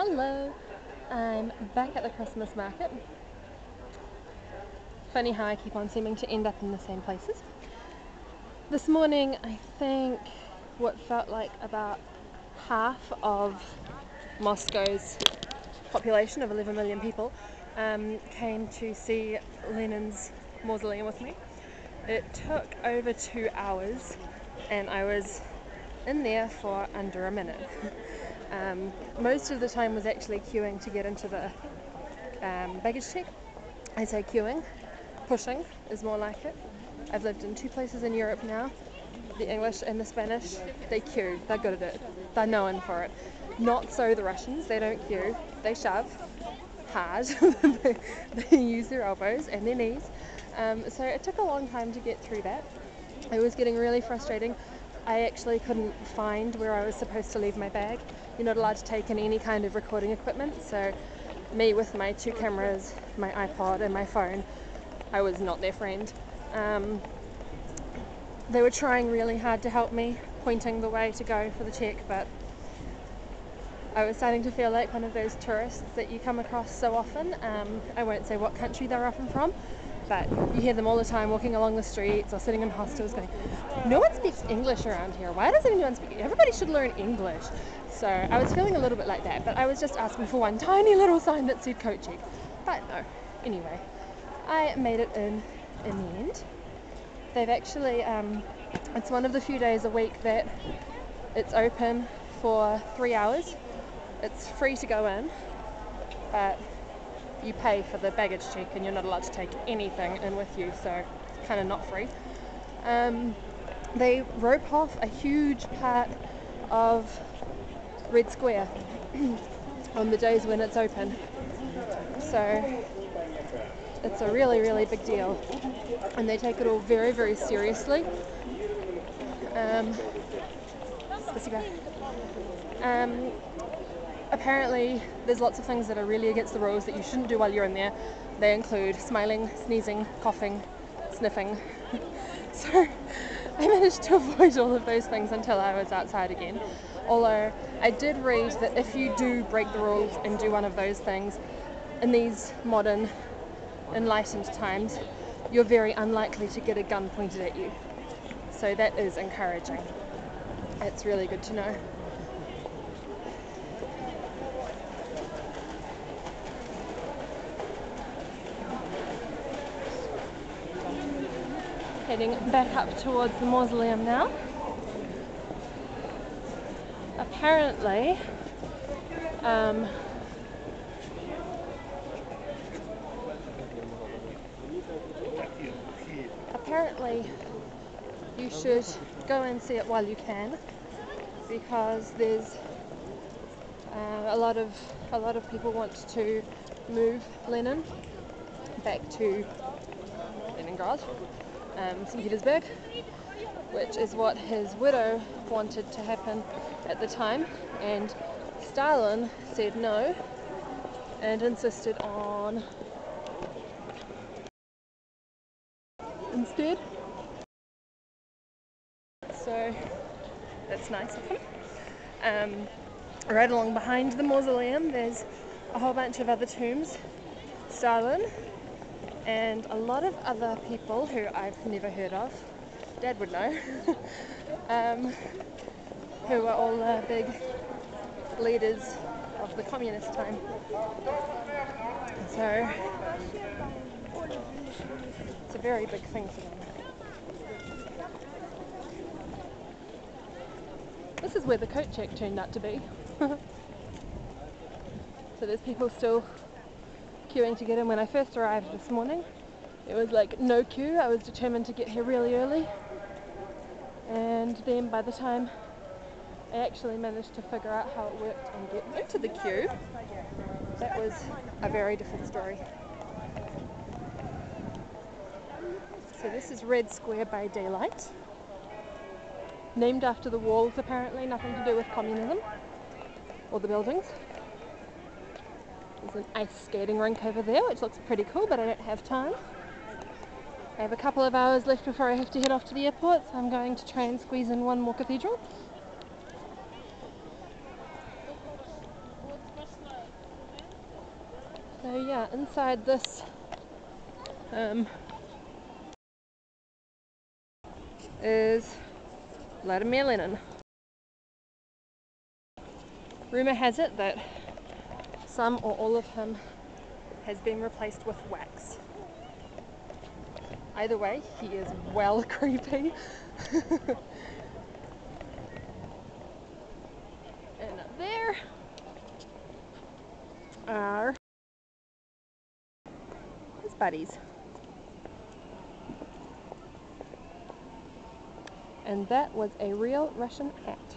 Hello, I'm back at the Christmas market. Funny how I keep on seeming to end up in the same places. This morning, I think what felt like about half of Moscow's population of 11 million people came to see Lenin's mausoleum with me. It took over 2 hours and I was in there for under a minute. Most of the time was actually queuing to get into the baggage check. I say queuing, pushing is more like it. I've lived in 2 places in Europe now, the English and the Spanish. They queue, they're good at it, they're known for it. Not so the Russians, they don't queue, they shove hard, they use their elbows and their knees. So it took a long time to get through that. It was getting really frustrating. I actually couldn't find where I was supposed to leave my bag. You're not allowed to take in any kind of recording equipment, so me with my 2 cameras, my iPod and my phone, I was not their friend. They were trying really hard to help me, pointing the way to go for the check, but I was starting to feel like one of those tourists that you come across so often. I won't say what country they're often from, but you hear them all the time walking along the streets or sitting in hostels going, no one speaks English around here, why doesn't anyone speak? Everybody should learn English. So I was feeling a little bit like that, but I was just asking for one tiny little sign that said coat check. But no, anyway, I made it in the end. They've actually, it's one of the few days a week that it's open for 3 hours. It's free to go in, but you pay for the baggage check and you're not allowed to take anything in with you, so it's kind of not free. They rope off a huge part of Red Square on the days when it's open, so it's a really, really big deal, and they take it all very, very seriously. Apparently there's lots of things that are really against the rules that you shouldn't do while you're in there. They include smiling, sneezing, coughing, sniffing. So I managed to avoid all of those things until I was outside again. Although I did read that if you do break the rules and do one of those things in these modern, enlightened times, you're very unlikely to get a gun pointed at you. So that is encouraging. It's really good to know. Heading back up towards the mausoleum now. Apparently, you should go and see it while you can, because there's a lot of people want to move Lenin back to Leningrad, St. Petersburg, which is what his widow wanted to happen at the time, and Stalin said no and insisted on instead. So that's nice of him. Right along behind the mausoleum there's a whole bunch of other tombs. Stalin and a lot of other people who I've never heard of, Dad would know, who were all big leaders of the communist time. So it's a very big thing for them. This is where the coat check turned out to be. So there's people still queuing to get in. When I first arrived this morning, it was like no queue. I was determined to get here really early, and then by the time I actually managed to figure out how it worked and get into the queue, that was a very different story. So this is Red Square by daylight, named after the walls apparently, nothing to do with communism or the buildings. There's an ice skating rink over there, which looks pretty cool, but I don't have time. I have a couple of hours left before I have to head off to the airport, so I'm going to try and squeeze in one more cathedral. So yeah, inside this is Vladimir Lenin. Rumour has it that some or all of him has been replaced with wax. Either way, he is well creepy. And up there are his buddies. And that was a real Russian hat.